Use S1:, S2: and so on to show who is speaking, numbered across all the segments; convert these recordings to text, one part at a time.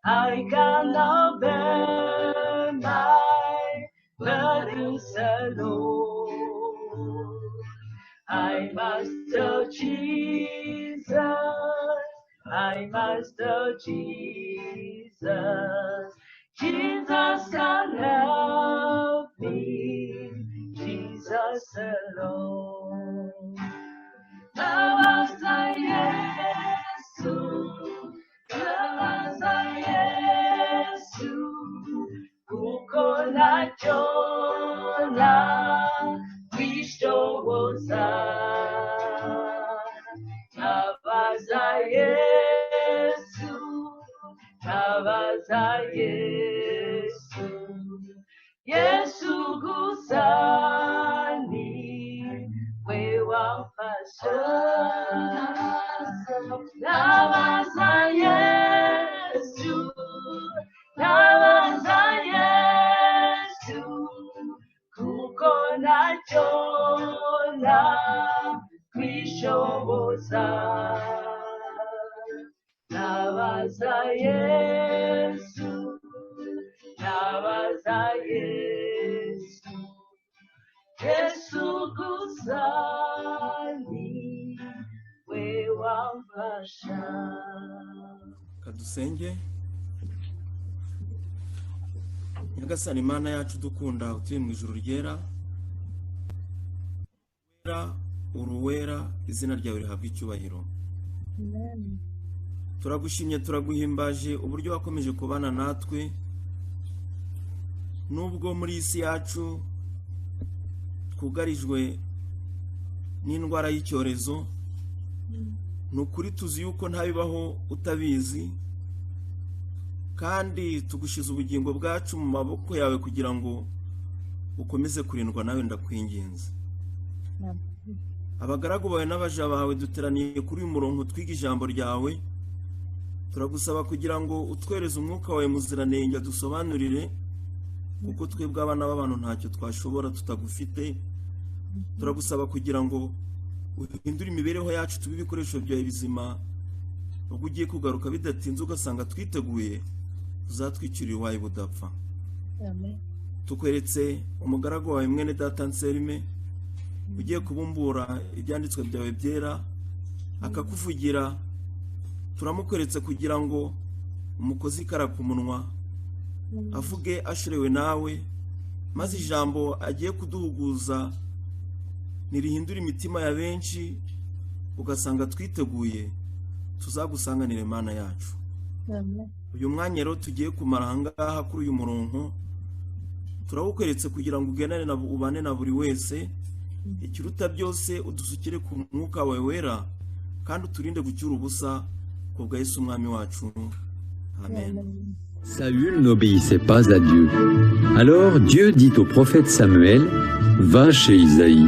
S1: I cannot bear my burdens alone. I must tell Jesus, I must tell Jesus. Jesus can help me, Jesus alone. Nawaza Yesu, nawaza Yesu, kuko nachona wishoboza. Nawaza Yesu, nawaza Yesu, Yesu gusani wewamfasha. Nawaza Yesu, nawaza Yesu, kuko nachona kwishoboza. Nawaza Yesu, nawaza Yesu, Yesu gusani wewamfasha.
S2: Kadusenge. Nyagasani Imana yacu dukunda utuye mu ijuru ryera, uruwera, izina ryawe rihabwa icyubahiro.
S3: Amen.
S2: Turagushimye turaguhimbaje uburyo wakomeje kubana natwe, nubwo muri isi yacu twugarijwe n'indwara y'icyorezo. Nukuri tuzi yuko ntabibaho utabizi, kandi tugushize ubugingo bwacu mu maboko yawe kugira ngo ukomeze kurindwa nawe, ndakwinginze. Abagaragu bawe n'abaja bawe duteraniye kuri uyu murongo twiga ijambo ryawe, turagusaba kugira ngo utwereze umwuka wawe muziranenge dusobanurire, kuko twebwe abana b'abantu ntacyo twashobora tutagufite. Turagusaba kugira ngo uhindure imibereho yacu tube ibikoresho byawe bizima, ubwo ugiye kugaruka bidatinze ugasanga twiteguye, uzatwicirira iwawe budapfa.
S3: Amen.
S2: Tukweretse umugaragu wawe mwene data Anselme, ugiye kubumbura ibyanditswe byawe byera akakuvugira. Turamukweretse kugira ngo umukozi ikara ku munwa avuge ashirewe nawe, maze ijambo agiye kuduhuguza nirihindura imitima ya benshi, ugasanga twiteguye tuzagusanganire Mana yacu.
S3: Amen.
S2: Uyu mwanya rero tugiye kumara ahangaha kuri uyu murongo, turawukweretse kugira ngo ugenane na ubane na buri wese, ikiruta byose udusukire ku mwuka wawe wera, kandi uturinde gucyura ubusa kubwa Yesu umwami wacu. Amen.
S4: Saül n'obéissait pas à Dieu. Alors Dieu dit au prophète Samuel, « Va chez Isaïe.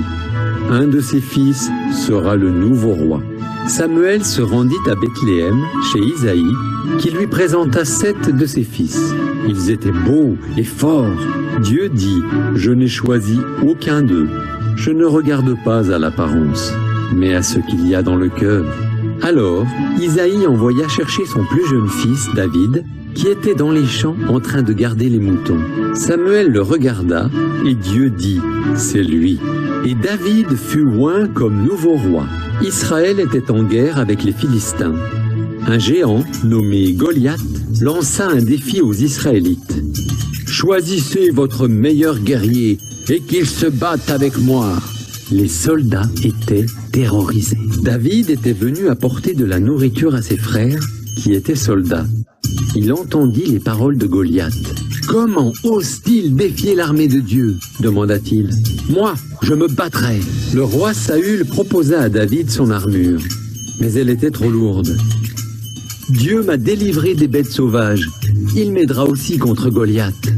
S4: Un de ses fils sera le nouveau roi. » Samuel se rendit à Bethléem, chez Isaïe, qui lui présenta 7 de ses fils. Ils étaient beaux et forts. Dieu dit, « Je n'ai choisi aucun d'eux. Je ne regarde pas à l'apparence, mais à ce qu'il y a dans le cœur. » Alors, Isaïe envoya chercher son plus jeune fils, David, qui était dans les champs en train de garder les moutons. Samuel le regarda, et Dieu dit, « C'est lui. » Et David fut oint comme nouveau roi. Israël était en guerre avec les Philistins. Un géant, nommé Goliath, lança un défi aux Israélites. « Choisissez votre meilleur guerrier, et qu'il se batte avec moi. » Les soldats étaient terrorisés. David était venu apporter de la nourriture à ses frères, qui étaient soldats. Il entendit les paroles de Goliath. « Comment ose-t-il défier l'armée de Dieu ?» demanda-t-il. « Moi, je me battrai. » Le roi Saül proposa à David son armure, mais elle était trop lourde. « Dieu m'a délivré des bêtes sauvages. Il m'aidera aussi contre Goliath. »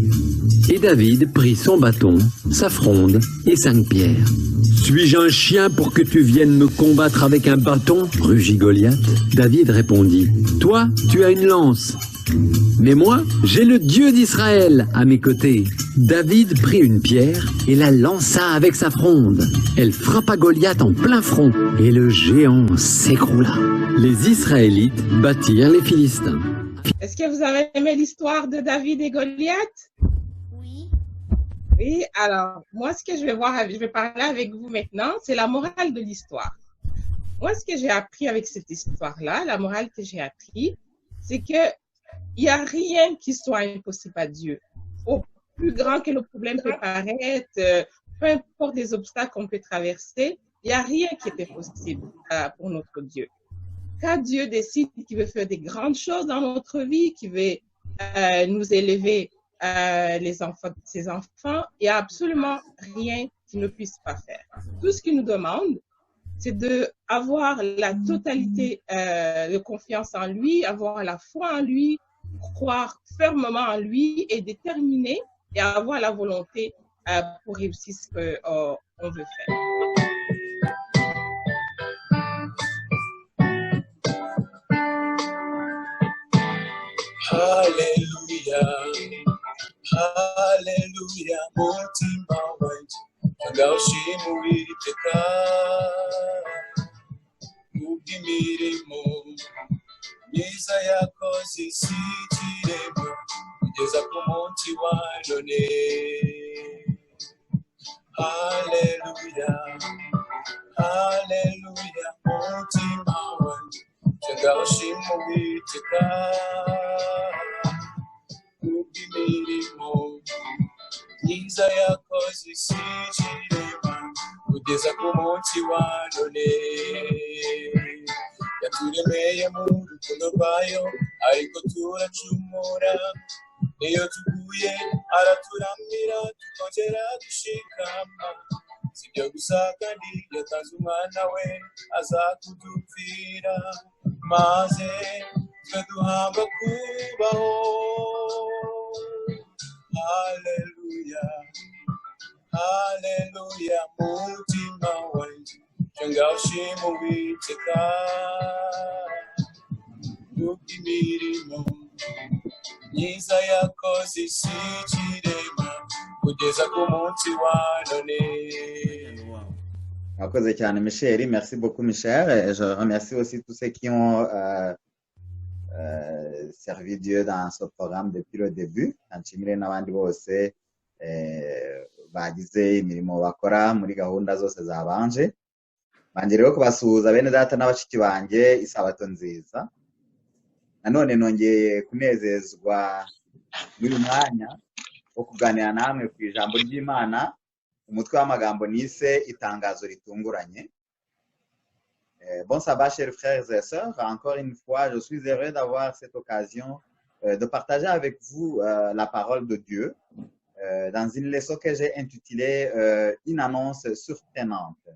S4: Et David prit son bâton, sa fronde et 5 pierres. « Suis-je un chien pour que tu viennes me combattre avec un bâton ?» rugit Goliath. David répondit, « Toi, tu as une lance. Mais moi, j'ai le Dieu d'Israël à mes côtés. » David prit une pierre et la lança avec sa fronde. Elle frappa Goliath en plein front et le géant s'écroula. les Israélites battirent les Philistins.
S5: Est-ce que vous avez aimé l'histoire de David et Goliath?
S6: Oui.
S5: Oui, alors, moi, ce que je vais parler avec vous maintenant, c'est la morale de l'histoire. Moi, ce que j'ai appris avec cette histoire-là, la morale que j'ai appris, c'est que il n'y a rien qui soit impossible à Dieu. Au plus grand que le problème peut paraître, peu importe les obstacles qu'on peut traverser, il n'y a rien qui est impossible pour notre Dieu. Quand Dieu décide qu'il veut faire des grandes choses dans notre vie, qu'il veut nous élever les enfants de ses enfants, il n'y a absolument rien qu'il ne puisse pas faire. Tout ce qu'il nous demande, c'est d'avoir la totalité de confiance en lui, avoir la foi en lui, croire fermement en lui et déterminer et avoir la volonté pour réussir ce qu'on veut faire.
S7: Hallelujah, hallelujah, mutima wanje ngawushima Uwiteka kubw'imirimo myiza yakoze isi ikirema kugeza ku munsi wa none. Hallelujah, hallelujah, mutima wanje ngawushima Uwiteka kubw'imirimo myiza yakoze isi ikirema kugeza ku munsi wa none. Yaturemeye mu rukundo rwayo ariko turacumura, iyo tuguye araturamira tukongera gushikama. Sibyo gusa kandi yatanze umwana we aza kudupfira, maze twe duhamba kubaho. Hallelujah, hallelujah, mutima wanje ngawushima Uwiteka kubw'imirimo myiza yakoze isi ikirema kugeza ku munsi wa none.
S8: Merci cyane Michel, merci beaucoup Michel. Et je remercie aussi tous ceux qui ont servi Dieu dans ce programme depuis le début. Nshimire n'abandi bose bagize imirimo bakora muri gahunda zose zabanje. Banje rero kubasuhuza bene data n'abashiki banje isabato nziza. Nanone nongeye kunezezwa n'uyu mwanya wo kuganira namwe ku ijambo ry'Imana. Umutwe w'amagambo nise itangazo ritunguranye. Bon sabbat chers frères et sœurs, encore une fois je suis heureux d'avoir cette occasion de partager avec vous la parole de Dieu dans une leçon que j'ai intitulée une annonce surprenante.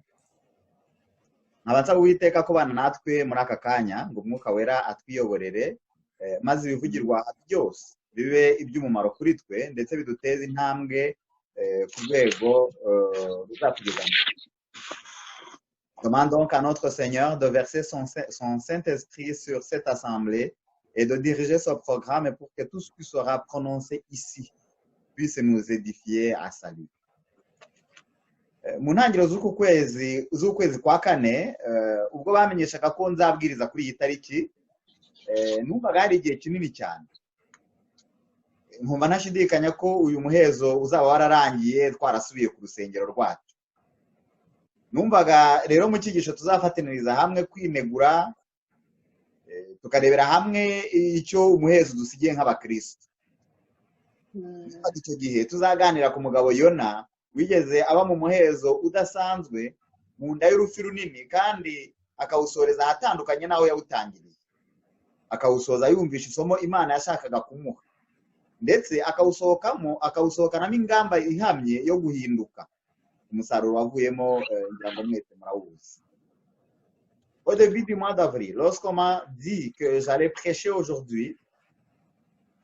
S8: Abanza Uwiteka kubana natwe muri aka kanya ngo Umwuka Wera atwiyoborere maze ibivugirwa byose bibe iby'umumaro kuri twe ndetse biduteze intambwe ku rwego ruzatugeza. Demande donc à notre Seigneur de verser son Saint-Esprit sur cette assemblée et de diriger ce programme pour que tout ce qui sera prononcé ici puisse nous édifier à salut. Mu ntangiriro z'ukwezi kwa kane ubwo bamenyeshaga ko nzabwiriza kuri iyi tariki numvaga hari igihe kinini cyane. Nkumva ntashidikanya ko uyu muhezo uzaba wararangiye twarasubiye ku rusengero rwacu. Numvaga rero mu cyigisho tuzafataniriza hamwe kwinegura tukarebera hamwe icyo umuhezo dusigiye nk'abakristo. Icyo gihe tuzaganira ku mugabo Yona wigeze aba mu muhezo udasanzwe mu nda y'urufi runini kandi akawusoreza ahatandukanye n'aho yawutangiriye. Akawusoza yumvisha isomo Imana yashakaga kumuha ndetse akawusohokanamo ingamba ihamye yo guhinduka. Umusaruro wavuyemo ngira ngo mwese murawuzi. Au début du mois d'avril, lorsqu'on m'a dit que j'allais prêcher aujourd'hui,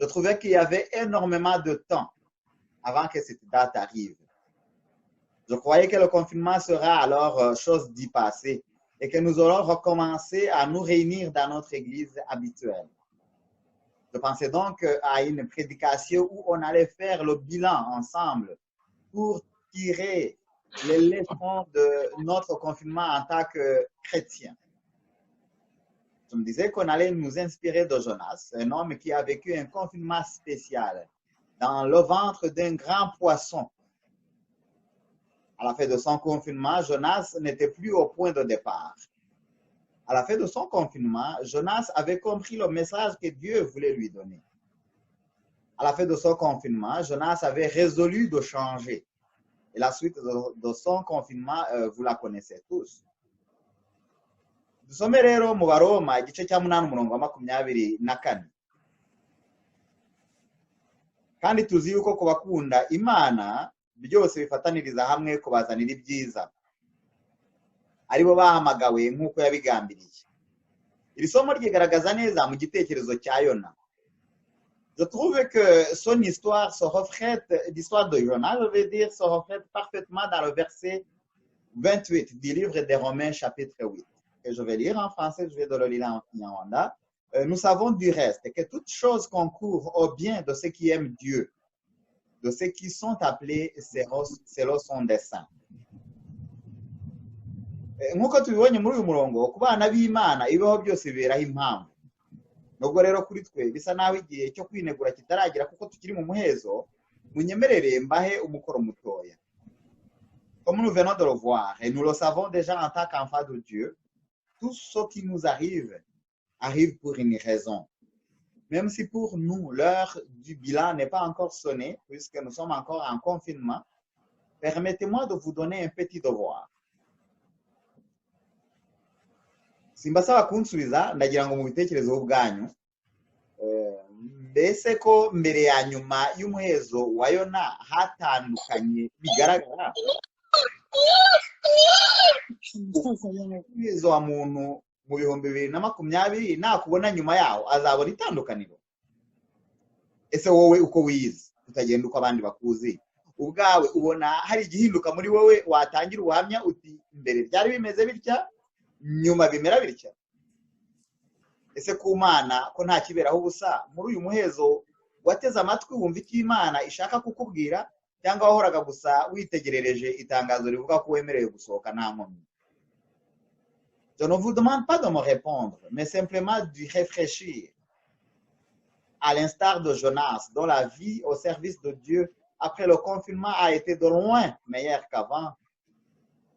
S8: je trouvais qu'il y avait énormément de temps avant que cette date arrive. Je croyais que le confinement sera alors chose d'y passer et que nous aurons recommencé à nous réunir dans notre église habituelle. Je pensais donc à une prédication où on allait faire le bilan ensemble pour tirer les leçons de notre confinement en tant que chrétien. Je me disais qu'on allait nous inspirer de Jonas, un homme qui a vécu un confinement spécial dans le ventre d'un grand poisson. À la fin de son confinement, Jonas n'était plus au point de départ. À la fin de son confinement, Jonas avait compris le message que Dieu voulait lui donner. À la fin de son confinement, Jonas avait résolu de changer. Et la suite de son confinement, vous la connaissez tous. Dusome rero mu Baroma igice cya 8 umurongo wa 24. Kandi tuzi yuko ku bakunda Imana byose bifataniriza hamwe kubazanira ibyiza. Aribo bahamagawe nk'uko yabigambiriye. Iri somo ryigaragaza neza mu gitekerezo cya Yona. Je trouve que son histoire se reflète, l'histoire de Jonas, je veux dire, se reflète parfaitement dans le verset 28 du livre des Romains, chapitre 8. Que je vais lire en français, je vais de le lire en Nyarwanda. Nous savons du reste que toutes choses concourent au bien de ceux qui aiment Dieu, de ceux qui sont appelés selon son dessein. Nk'uko tubibonye muri uyu murongo, ku bana b'Imana ibibaho byose biberaho impamvu. Nubwo rero kuri twe bisa naho igihe cyo kwinegura kitaragira kuko tukiri mu muhezo, munyemerere mbahe umukoro mutoya. Comme nous venons de le voir, et nous le savons déjà en tant qu'enfants de Dieu, tout ce qui nous arrive pour une raison. Même si pour nous, l'heure du bilan n'est pas encore sonnée, puisque nous sommes encore en confinement, permettez-moi de vous donner un petit devoir. Simbasaba kunsubiza ndagira ngo mu bitekerezo bwanyu mbese ko mbere ya nyuma y'umuhezo wa Yona hatandukanye bigaragara umuhezo wa muntu mu 2020 nakubona nyuma yaho azabona itandukaniro. Ese wowe uko wize utagenda uko abandi bakuzi ubwawe ubona hari igihinduka muri wowe watangira ubuhamya uti mbere byari bimeze bitya nyuma bimera bitya? Ese ku Mana ko nta kiberaho ubusa muri uyu muhezo wateze amatwi wumva icyo Imana ishaka kukubwira cyangwa wahoraga gusa witegerereje itangazo rivuga ko wemerewe gusohoka nta nkomyi? Je ne vous demande pas de me répondre, mais simplement de réfléchir. À l'instar de Jonas, dont la vie au service de Dieu après le confinement a été de loin meilleure qu'avant.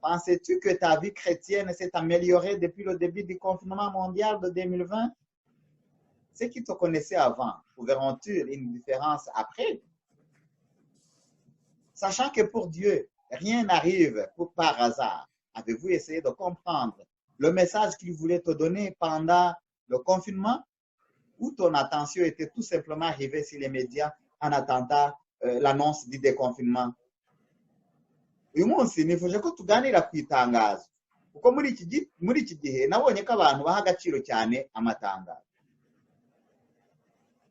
S8: Penses-tu que ta vie chrétienne s'est améliorée depuis le début du confinement mondial de 2020? Ceux qui te connaissaient avant, verront-ils une différence après? Sachant que pour Dieu, rien n'arrive par hasard, avez-vous essayé de comprendre le message qu'il voulait te donner pendant le confinement, ou ton attention était tout simplement rivée sur les médias en attendant l'annonce du déconfinement? Uyu munsi nifuje ko tuganira ku itangazo kuko muri iki gihe nabonye ko abantu baha agaciro cyane amatangazo.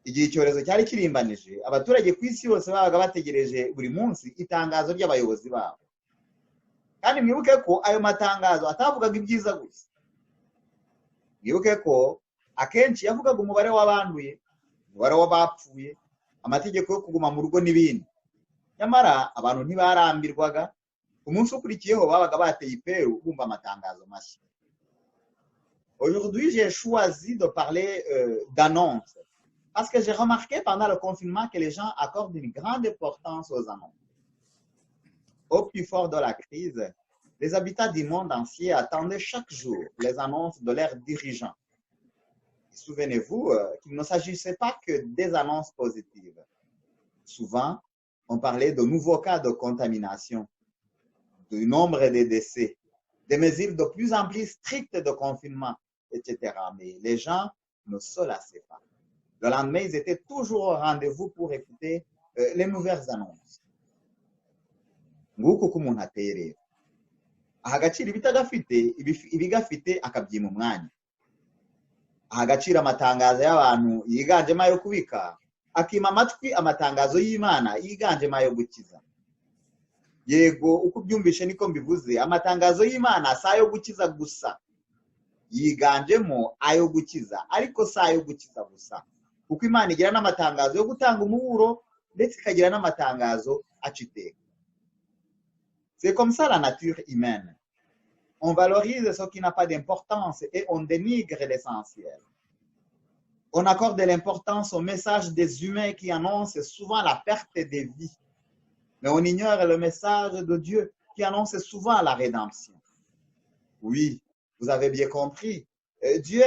S8: Igihe icyorezo cyari kirimbanije, abaturage ku isi yose babaga bategereje buri munsi itangazo ry'abayobozi babo. Kandi mwibuke ko ayo matangazo atavugaga ibyiza gusa. Mwibuke ko akenshi yavugaga umubare w'abanduye, umubare w'abapfuye, amategeko yo kuguma mu rugo n'ibindi. Nyamara abantu ntibarambirwaga, umunsi ukurikiyeho babaga bateye iperu bumva amatangazo mashya. Aujourd'hui, j'ai choisi de parler d'annonces parce que j'ai remarqué pendant le confinement que les gens accordent une grande importance aux annonces. Au plus fort de la crise, les habitants du monde entier attendaient chaque jour les annonces de leurs dirigeants. Souvenez-vous qu'il ne s'agissait pas que des annonces positives. Souvent, on parlait de nouveaux cas de contamination, du nombre de décès, des mesures de plus en plus strictes de confinement, etc. Mais les gens ne se lassaient pas. Le lendemain, ils étaient toujours au rendez-vous pour écouter les nouvelles annonces. Nguko umuntu ateye rero. Aha agaciro ibitagafite ibigafite akabyima umwanya. Aha agaciro amatangazo y'abantu yiganjemo ayo kubika, akima amatwi amatangazo y'Imana yiganjemo ayo gukiza. Yego uko byumvishe niko mbivuze, amatangazo y'Imana si ayo gukiza gusa, yiganjemo ayo gukiza, ariko si ayo gukiza gusa, kuko Imana igira n'amatangazo yo gutanga umuburo ndetse ikagira n'amatangazo aca iteka. C'est comme ça la nature humaine. On valorise ce qui n'a pas d'importance et on dénigre l'essentiel. On accorde de l'importance au message des humains qui annoncent souvent la perte des vies. Mais on ignore le message de Dieu qui annonce souvent la rédemption. Oui, vous avez bien compris. Dieu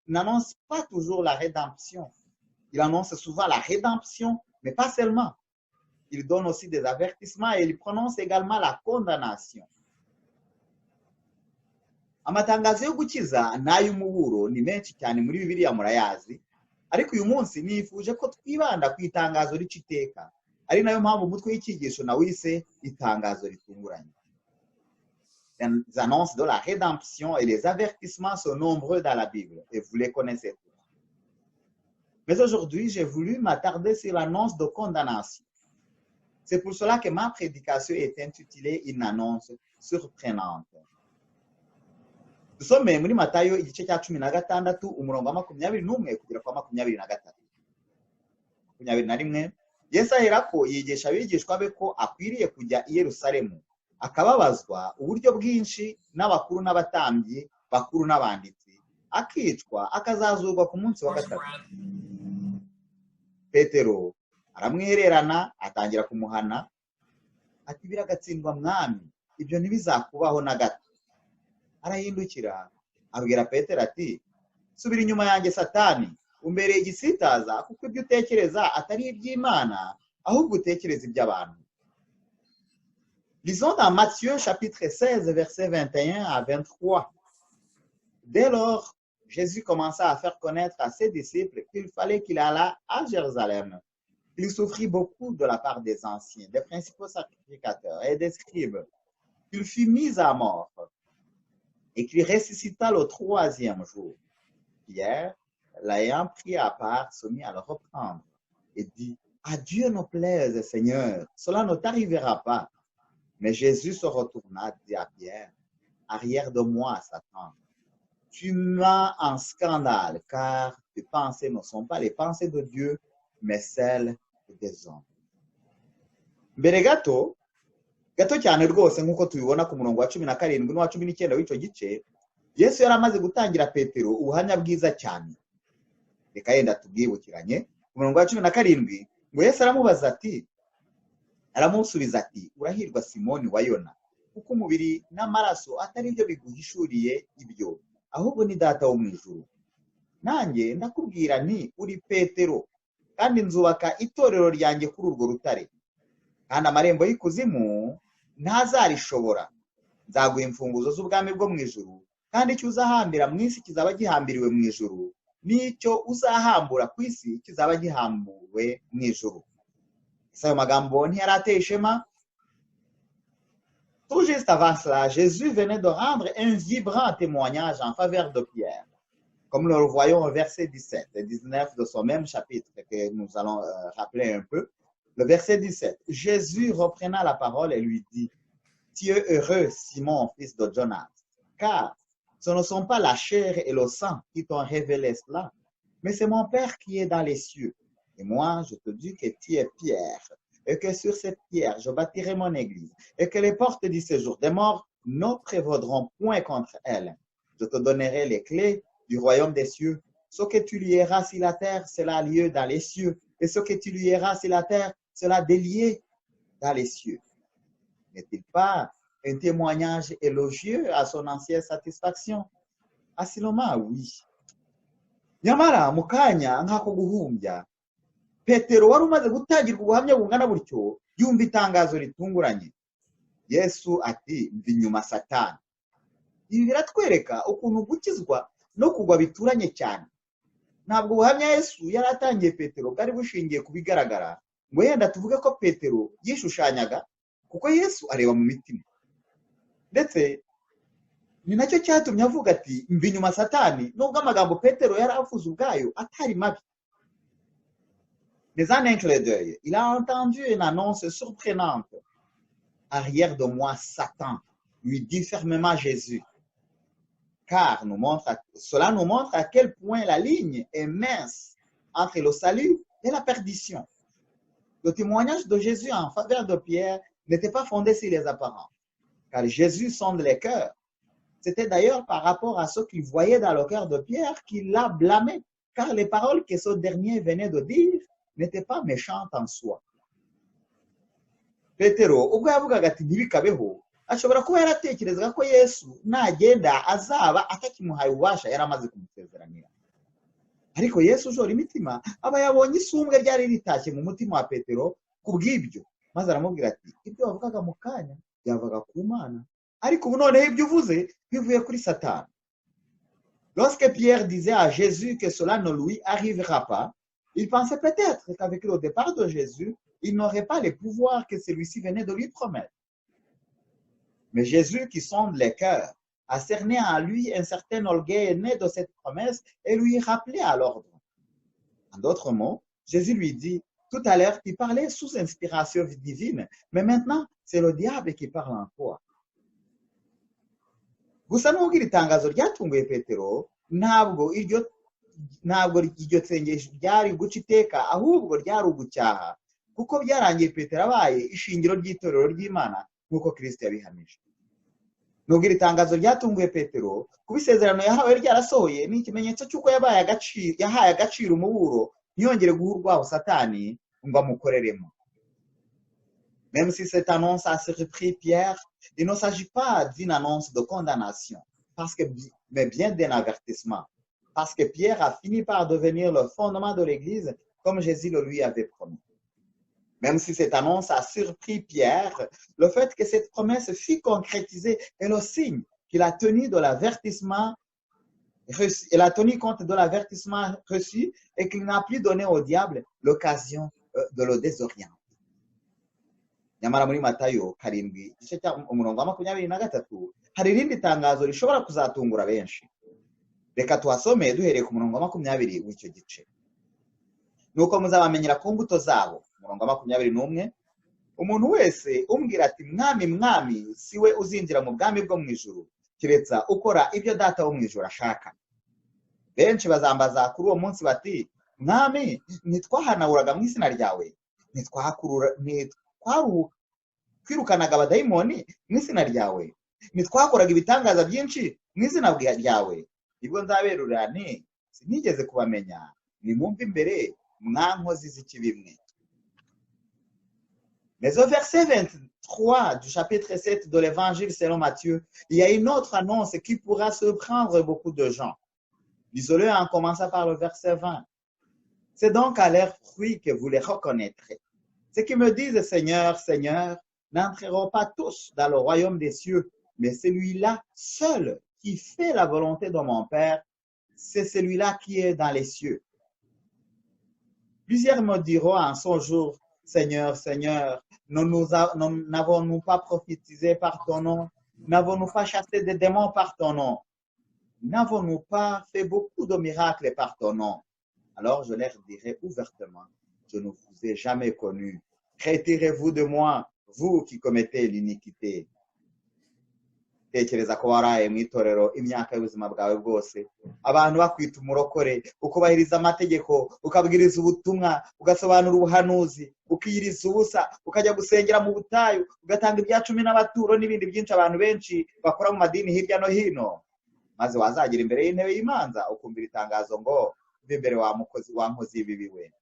S8: n'annonce pas toujours la rédemption. Il annonce souvent la rédemption, mais pas seulement. Il donne aussi des avertissements et il prononce également la condamnation. Amatangazo yo gukiza n'ay'umuburo ni menshi cyane muri Bibiliya murayazi, ariko uyu munsi nifuje ko twibanda ku itangazo ry'iteka, ari nayo mpamvu umutwe w'icyigisho nawise itangazo ritunguranye. Les annonces de la rédemption et les avertissements sont nombreux dans la Bible et vous les connaissez tous. Mais aujourd'hui, j'ai voulu m'attarder sur l'annonce de condamnation. C'est pour cela que ma prédication est intitulée une annonce surprenante. Dusome muri Matayo igice cya 16 umurongo wa 21 kugera kwa 23. 21 Yesu aherako yigisha abigishwa be ko akwiriye kujya i Yerusalemu akababazwa uburyo bwinshi n'abakuru n'abatambyi bakuru n'abanditsi, akicwa akazazurwa ku munsi wa gatatu. Petero aramwihererana atangira kumuhana ati biragatsindwa mwami, ibyo ntibizakubaho na gato. Arahindukira abwira Petero ati subira inyuma yanjye Satani, umbereye igisitaza kuko ibyo utekereza atari iby'Imana ahubwo utekereza iby'abantu. Lisons dans Matthieu chapitre 16 versets 21 à 23. Dès lors, Jésus commença à faire connaître à ses disciples qu'il fallait qu'il allât à Jérusalem. Il souffrit beaucoup de la part des anciens, des principaux sacrificateurs et des scribes, qu'il fut mis à mort et qu'il ressuscita le 3e jour. Pierre, l'ayant pris à part, se mit à le reprendre et dit, « À Dieu ne plaise, Seigneur, cela ne t'arrivera pas. » Mais Jésus se retourna, dit à Pierre, « Arrière de moi, Satan. Tu m'as en scandale, car tes pensées ne sont pas les pensées de Dieu, mais celles des hommes. » Mbere gato cyane rwose nk'uko tubibona ku murongo wa 17 n'uwa 19 w'icyo gice, Yesu yari amaze gutangira Petero ubuhamya bwiza cyane. Reka yenda tubwibukiranye, ku murongo wa 17 ngo Yesu aramusubiza ati, urahirwa Simoni wa Yona, kuko umubiri n'amaraso atari byo biguhishuriye ibyo, ahubwo ni Data wo mu ijuru. Nanjye ndakubwira nti uri Petero, kandi nzubaka itorero ryanjye kuri urwo rutare, kandi amarembo y'ikuzimu ntazarishobora. Nzaguha imfunguzo z'ubwami bwo mu ijuru, kandi icyo uzahambira mu isi kizaba gihambiriwe mu ijuru, n'icyo uzahambura ku isi kizaba gihambuwe mu ijuru. Ese ayo magambo ntiyari ateye ishema? Tout juste avant cela, Jésus venait de rendre un vibrant témoignage en faveur de Pierre, comme nous le voyons au verset 17 et 19 de ce même chapitre que nous allons rappeler un peu. Le verset 17, Jésus reprenant la parole et lui dit, « Tu es heureux, Simon, fils de Jonas, car ce ne sont pas la chair et le sang qui t'ont révélé cela, mais c'est mon Père qui est dans les cieux. Et moi, je te dis que tu es Pierre, et que sur cette pierre, je bâtirai mon église, et que les portes du séjour des morts ne prévaudront point contre elle. Je te donnerai les clés du royaume des cieux. Ce que tu lieras sur la terre, cela lié dans les cieux, et ce que tu lieras sur la terre, cela délié dans les cieux. » N'est-il pas un témoignage élogieux à son ancienne satisfaction? Assurément, oui. Nyamara mu kanya nk'ako guhumbya, Petero wari umaze gutangirwa ubuhamya bungana butyo, yumva itangazo ritunguranye. Yesu ati, mva inyuma Satani. Ibi biratwereka ukuntu gukizwa no kugwa bituranye cyane. Ntabwo ubuhamya Yesu yari atangiye Petero bwari bushingiye ku bigaragara, ngo yenda tuvuge ko Petero yishushanyaga, kuko Yesu areba mu mitima. Ndetse ni nacyo cyatumye avuga ati, mva inyuma Satani, nubwo amagambo Petero yari avuze ubwayo atari mabi. Mais en un clin d'œil, il a entendu une annonce surprenante. « Arrière de moi, Satan », lui dit fermement Jésus. Car cela nous montre à quel point la ligne est mince entre le salut et la perdition. Le témoignage de Jésus en faveur de Pierre n'était pas fondé sur les apparences, car Jésus sonde les cœurs. C'était d'ailleurs par rapport à ce qu'il voyait dans le cœur de Pierre qu'il l'a blâmé, car les paroles que ce dernier venait de dire n'étaient pas méchantes en soi. Petero ubwo yavugaga ati ntibikabeho ashobora kuba yaratekerezaga ko Yesu nagenda azaba atakimuhaye ububasha yari amaze kumusezeranira. Ariko Yesu ujora imitima aba yabonye isumbwe ryari ritashye mu mutima wa Petero kubw'ibyo, maze aramubwira ati ibyo wavugaga mu kanya byavaga ku Mana, ariko ubu noneho ibyo uvuze bivuye kuri Satani. Lorsque Pierre disait à Jésus que cela ne lui arrivera pas, il pensait peut-être qu'avec le départ de Jésus, il n'aurait pas les pouvoirs que celui-ci venait de lui promettre. Mais Jésus, qui sonde les cœurs, a cerné en lui un certain orgueil né de cette promesse et lui rappelé à l'ordre. En d'autres mots, Jésus lui dit, tout à l'heure, tu parlais sous inspiration divine, mais maintenant, c'est le diable qui parle en toi. Gusa n'ubwo iri tangazo ryatunguye Petero, ntabwo iryo sengesho ryari guca iteka, ahubwo ryari ugucyaha, kuko byarangiye Petero abaye ishingiro ry'itorero ry'Imana nk'uko Kristo yabihamije. Nubwo iri tangazo ryatunguye Petero, kuba isezerano yahawe ryarasohoye ni ikimenyetso cy'uko yahaye agaciro umuburo ntiyongere guha urwaho Satani ngo amukoreremo. Même si cette annonce a surpris Pierre, il ne s'agit pas d'une annonce de condamnation, mais bien d'un avertissement, parce que Pierre a fini par devenir le fondement de l'Église, comme Jésus le lui avait promis. Même si cette annonce a surpris Pierre, le fait que cette promesse fut concrétisée est le signe qu'il a tenu de l'avertissement reçu, il a tenu compte de l'avertissement reçu et qu'il n'a plus donné au diable l'occasion de le désorienter. Nyamara muri Matayo 7 igice cya 23 hari irindi tangazo rishobora kuzatungura benshi. Reka tuhasome duhereye ku 20 w'icyo gice. Nuko muzabamenyera ku mbuto zabo. 21 umuntu wese umbwira ati mwami mwami siwe uzinjira mu bwami bwo mu ijuru kiretsa ukora ibyo data wo mu ijuru ashaka. Benshi bazambaza kuri uwo munsi bati mwami ntitwahanawuraga mu izina ryawe, twirukanaga abadayimoni mu izina ryawe, ntitwakoraga ibitangaza byinshi mu izina ryawe. Ibwo nzaberura nti sinigeze kubamenya, nimumve imbere mwankozi z'ikibimwe. Mais au verset 23 du chapitre 7 de l'évangile selon Matthieu, il y a une autre annonce qui pourra surprendre beaucoup de gens. Lisons-le en commençant par le verset 20. C'est donc à leurs fruits que vous les reconnaîtrez. Ceux qui me disent Seigneur, Seigneur, n'entreront pas tous dans le royaume des cieux, mais celui-là seul qui fait la volonté de mon Père, c'est celui-là qui est dans les cieux. Plusieurs me diront en son jour, Seigneur, Seigneur, n'avons-nous pas prophétisé par ton nom? N'avons-nous pas chassé des démons par ton nom? N'avons-nous pas fait beaucoup de miracles par ton nom? Alors je leur dirai ouvertement, je ne vous ai jamais connu. Retirez-vous de moi, vous qui commettez l'iniquité. Tekereza ko waraye mu itorero imyaka y'ubuzima bwawe bwose, abantu bakwita umurokore, ukubahiriza amategeko, ukabwiriza ubutumwa, ugasobanura ubuhanuzi, ukiyiriza ubusa, ukajya gusengera mu butayu, ugatanga ibya 10 n'abaturo n'ibindi byinshi abantu benshi bakora mu madini hirya no hino. Maze wazagira imbere y'intebe y'imanza ukumvira itangazo ngo imbere wa nkozi y'ibibi we.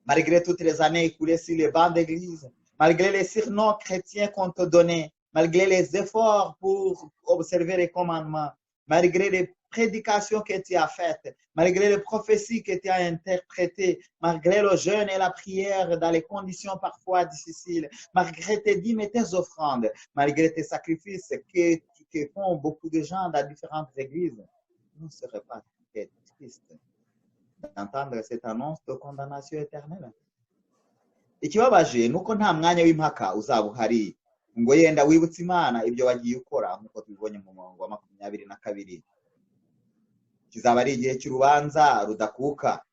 S8: Malgré toutes les années écoulées sur les bancs d'église, malgré les surnoms chrétiens qu'on te donnait, malgré les efforts pour observer les commandements, malgré les prédications que tu as faites, malgré les prophéties que tu as interprétées, malgré le jeûne et la prière dans les conditions parfois difficiles, malgré tes dîmes et tes offrandes, malgré tes sacrifices que font beaucoup de gens dans différentes églises, ne serait pas triste d'entendre cette annonce de condamnation éternelle. Ikibabaje nuko nta mwanya w'impaka uzaba uhari ngo yenda wibutse Imana ibyo wagiye ukora nkuko tubibonye mu murongo wa 22. Kizaba ari igihe cy'urubanza rudakuka,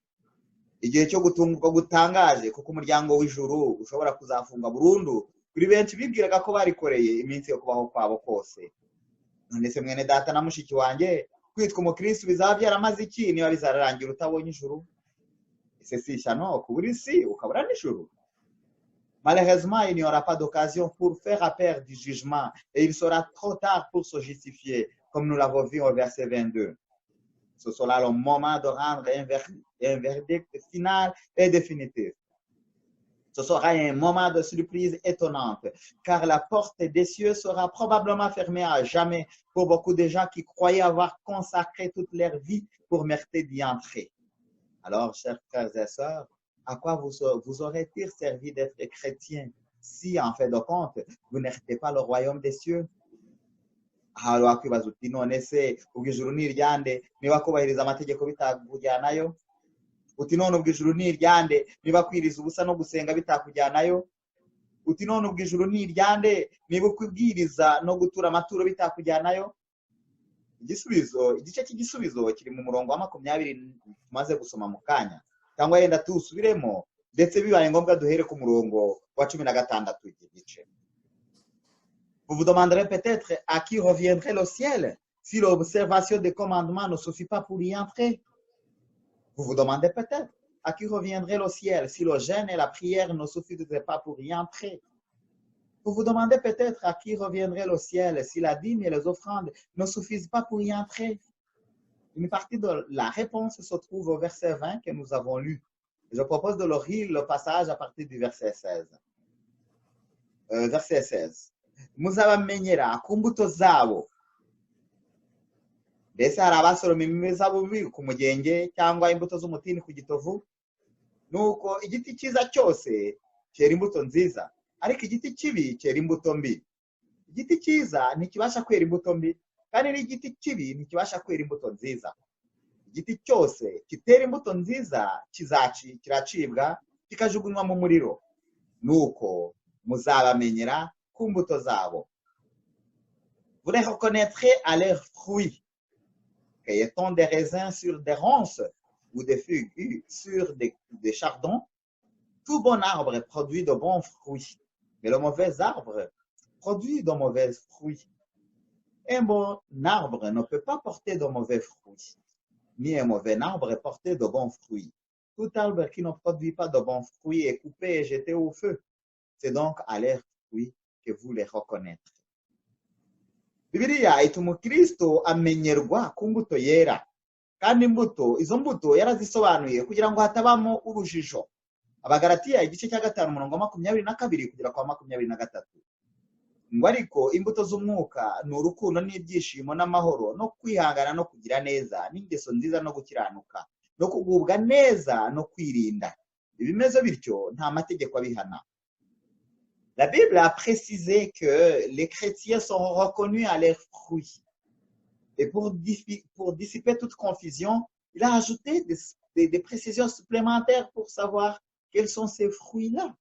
S8: igihe cyo gutungurwa gutangaje kuko umuryango w'ijuru ushobora kuzafunga burundu kuri benshi bibwiraga ko barikoreye iminsi yo kubaho kwabo kose. None se mwene data na mushiki wanjye, kwitwa umukristo bizaba byaramaze iki niba bizararangira utabonye ijuru? Ese si ishyano kubura isi ukabura n'ijuru? Malheureusement, il n'y aura pas d'occasion pour faire appel du jugement et il sera trop tard pour se justifier, comme nous l'avons vu au verset 22. Ce sera le moment de rendre un verdict final et définitif. Ce sera un moment de surprise étonnante, car la porte des cieux sera probablement fermée à jamais pour beaucoup de gens qui croyaient avoir consacré toute leur vie pour mériter d'y entrer. Alors, chers frères et sœurs, à quoi vous aurait-il servi d'être chrétien si, en fin de compte, vous n'héritez pas le royaume des cieux? Aha wakwibaza uti none se ubwo ijuru ni iryande niba kubahiriza amategeko bitakujyanayo? Uti none ubwo ijuru ni iryande niba kwiriza ubusa no gusenga bitakujyanayo? Uti none ubwo ijuru ni iryande niba kubwiriza no gutura amaturo bitakujyanayo? Igice cy'igisubizo kiri mu murongo wa 20 tumaze gusoma mu kanya, cyangwa yenda tuwusubiremo ndetse bibaye ngombwa duhere ku murongo wa 16 iki gice. Vous vous demanderez peut-être à qui reviendrait le ciel si l'observation des commandements ne suffit pas pour y entrer. Vous vous demandez peut-être à qui reviendrait le ciel si le jeûne et la prière ne suffisaient pas pour y entrer. Vous vous demandez peut-être à qui reviendrait le ciel si la dîme et les offrandes ne suffisent pas pour y entrer. Une partie de la réponse se trouve au verset 20 que nous avons lu. Je propose de le lire le passage à partir du verset 16. Verset 16. Muzabamenyera ku mbuto zabo. Mbese hari abasoroma imizabibu ku mugenge cyangwa imbuto z'umutini ku gitovu? Nuko igiti cyiza cyose cyera imbuto nziza, ariko igiti kibi cyera imbuto mbi. Igiti cyiza ntikibasha kwera imbuto mbi, kandi n'igiti kibi ntikibasha kwera imbuto nziza. Igiti cyose kitera imbuto nziza kiracibwa kikajugunywa mu muriro. Nuko muzabamenyera ku mbuto zabo. Vous les reconnaîtrez à leurs fruits. Cueille-t-on des raisins sur des ronces ou des figues sur des chardons? Tout bon arbre produit de bons fruits, mais le mauvais arbre produit de mauvais fruits. Un bon arbre ne peut pas porter de mauvais fruits, ni un mauvais arbre porter de bons fruits. Tout arbre qui ne produit pas de bons fruits est coupé et jeté au feu. C'est donc à leurs fruits que vous les reconnaîtrez. Bibiliya ituma Kristo amenyerwa ku mbuto yera, kandi izo mbuto yarazisobanuye kugira ngo hatabamo urujijo. Abagalatiya igice cya 5 umurongo wa 22 kugera kwa 23. Ngo ariko imbuto z'umwuka ni urukundo n'ibyishimo n'amahoro no kwihangana no kugira neza n'ingeso nziza no gukiranuka no kugubwa neza no kwirinda. Ibimeze bityo nta mategeko abihana. La Bible a précisé que les chrétiens seront reconnus à leurs fruits. Et pour dissiper toute confusion, il a ajouté des précisions supplémentaires pour savoir quels sont ces fruits-là.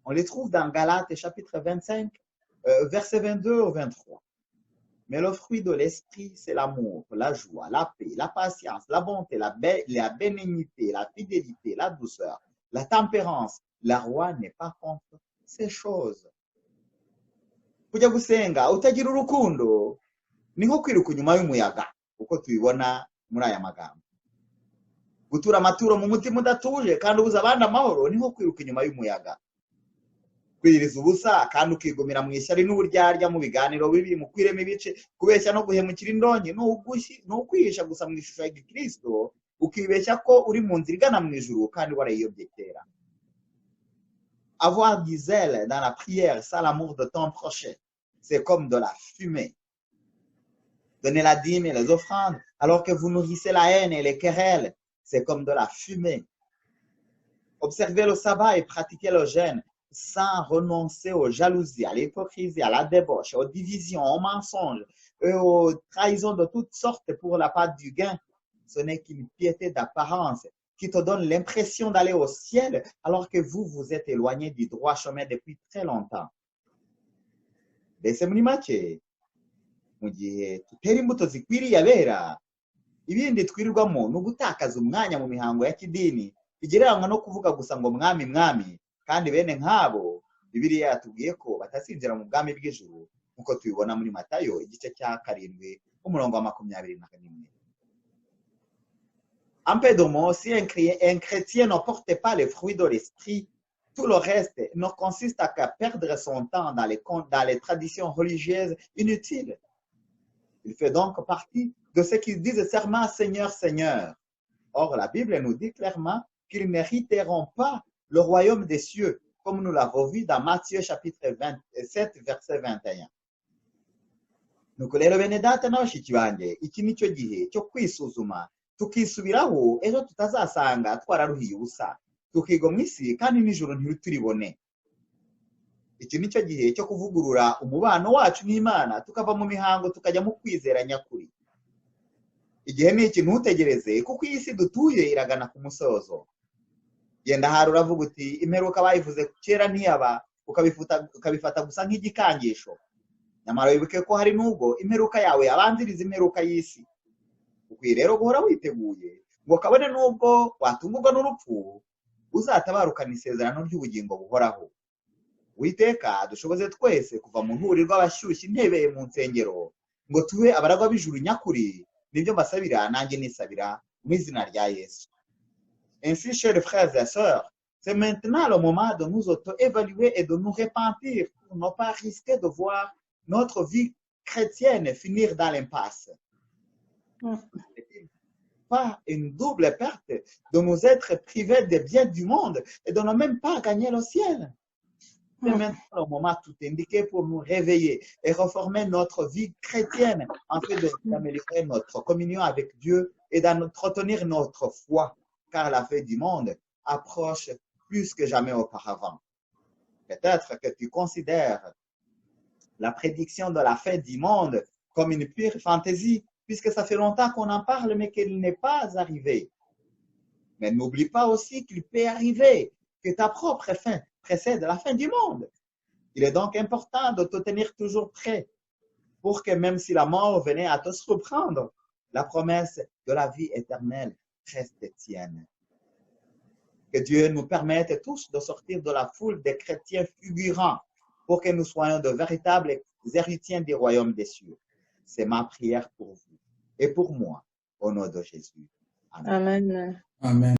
S8: On les trouve dans Galates chapitre 25, versets 22 au 23. Mais le fruit de l'esprit, c'est l'amour, la joie, la paix, la patience, la bonté, la bénignité, la fidélité, la douceur, la tempérance. La roi n'est pas contre ces choses. Kujya gusenga utagira urukundo ni nko kwiruka inyuma y'umuyaga, uko tubibona muri aya magambo. Gutura amaturo mu mutima udatuje kandi ubuza abandi amahoro ni nko kwiruka inyuma y'umuyaga. Kwiriza ubusa kandi ukigomera mu ishyari n'uburyarya mu biganiro bibi, mu kwirema ibice, kubeshya no guhemukira indonke, no ukwihisha gusa mu ishusho ya Kristo, ukibeshya ko uri mu nzira igana mu ijuru kandi warayiyobye kera. Avoir du zèle dans la prière sans l'amour de ton prochain, c'est comme de la fumée. Donner la dîme et les offrandes alors que vous nourrissez la haine et les querelles, c'est comme de la fumée. Observer le sabbat et pratiquer le jeûne sans renoncer aux jalousies, à l'hypocrisie, à la débauche, aux divisions, aux mensonges et aux trahisons de toutes sortes pour la part du gain, ce n'est qu'une piété d'apparence qui te donne l'impression d'aller au ciel alors que vous vous êtes éloigné du droit chemin depuis très longtemps. Mbese muri make mu gihe tutera imbuto zikwiriye abera, ibindi twirirwamo no gutakaza umwanya mu mihango ya kidini bigereranywa no kuvuga gusa ngo mwami mwami, kandi bene nk'abo Bibiliya yatubwiye ko batasinzira mu bwami bw'ijuru nk'uko tubibona muri Matayo igice cya 7 umurongo wa 21. En peu de mots, si un chrétien ne porte pas les fruits de l'esprit, Tout le reste ne consiste qu'à perdre son temps dans les traditions religieuses inutiles. Il fait donc partie de ceux qui disent serment Seigneur, Seigneur. Or, la Bible nous dit clairement qu'ils n'hériteront pas le royaume des cieux, comme nous l'avons vu dans Matthieu chapitre 27, verset 21. Nuko rero bene data na bashiki banjye, iki nicyo gihe cyo kwisuzuma tukisubiraho ejo tutazasanga twararuhiye ubusa tukiga mu isi kandi nijoro ntituribone. Iki nicyo gihe cyo kuvugurura umubano wacu n'Imana tukava mu mihango tukajya mu kwizera nyakuri. Igihe ni iki ntutegereze kuko iyi si dutuye iragana ku musozo. Genda hari uravuga uti imperuka bayivuze kera ntiyaba ukabifata gusa nk'igikangisho. Nyamara wibuke ko hari nubwo imperuka yawe yabanziriza imperuka y'isi. Ukwiye rero guhora witeguye ngo kabone nubwo watungurwa n'urupfu uzatabarukana isezerano ry'ubugingo buhoraho. Uwiteka dushoboze twese kuva mu nturi rw'abashyushye intebe mu nsengero ngo tube abaragwa b'ijuru nyakuri. Nibyo mbasabira nanjye nisabira mu izina rya Yesu. Ainsi, chers frères et sœurs, c'est maintenant le moment de nous auto-évaluer et de nous repentir pour ne pas risquer de voir notre vie chrétienne finir dans l'impasse. Pas une double perte de nous être privés des biens du monde et de ne même pas gagner le ciel. C'est maintenant le moment tout indiqué pour nous réveiller et reformer notre vie chrétienne en fait d'améliorer notre communion avec Dieu et d'entretenir notre foi, car la fin du monde approche plus que jamais auparavant. Peut-être que tu considères la prédiction de la fin du monde comme une pure fantaisie, puisque ça fait longtemps qu'on en parle, mais qu'elle n'est pas arrivée. Mais n'oublie pas aussi qu'il peut arriver que ta propre fin précède la fin du monde. Il est donc important de te tenir toujours prêt pour que même si la mort venait à te surprendre, la promesse de la vie éternelle reste tienne. Que Dieu nous permette tous de sortir de la foule des chrétiens figurants pour que nous soyons de véritables héritiers du royaume des cieux. C'est ma prière pour vous et pour moi, au nom de Jésus. Amen.
S3: Amen.
S7: Amen.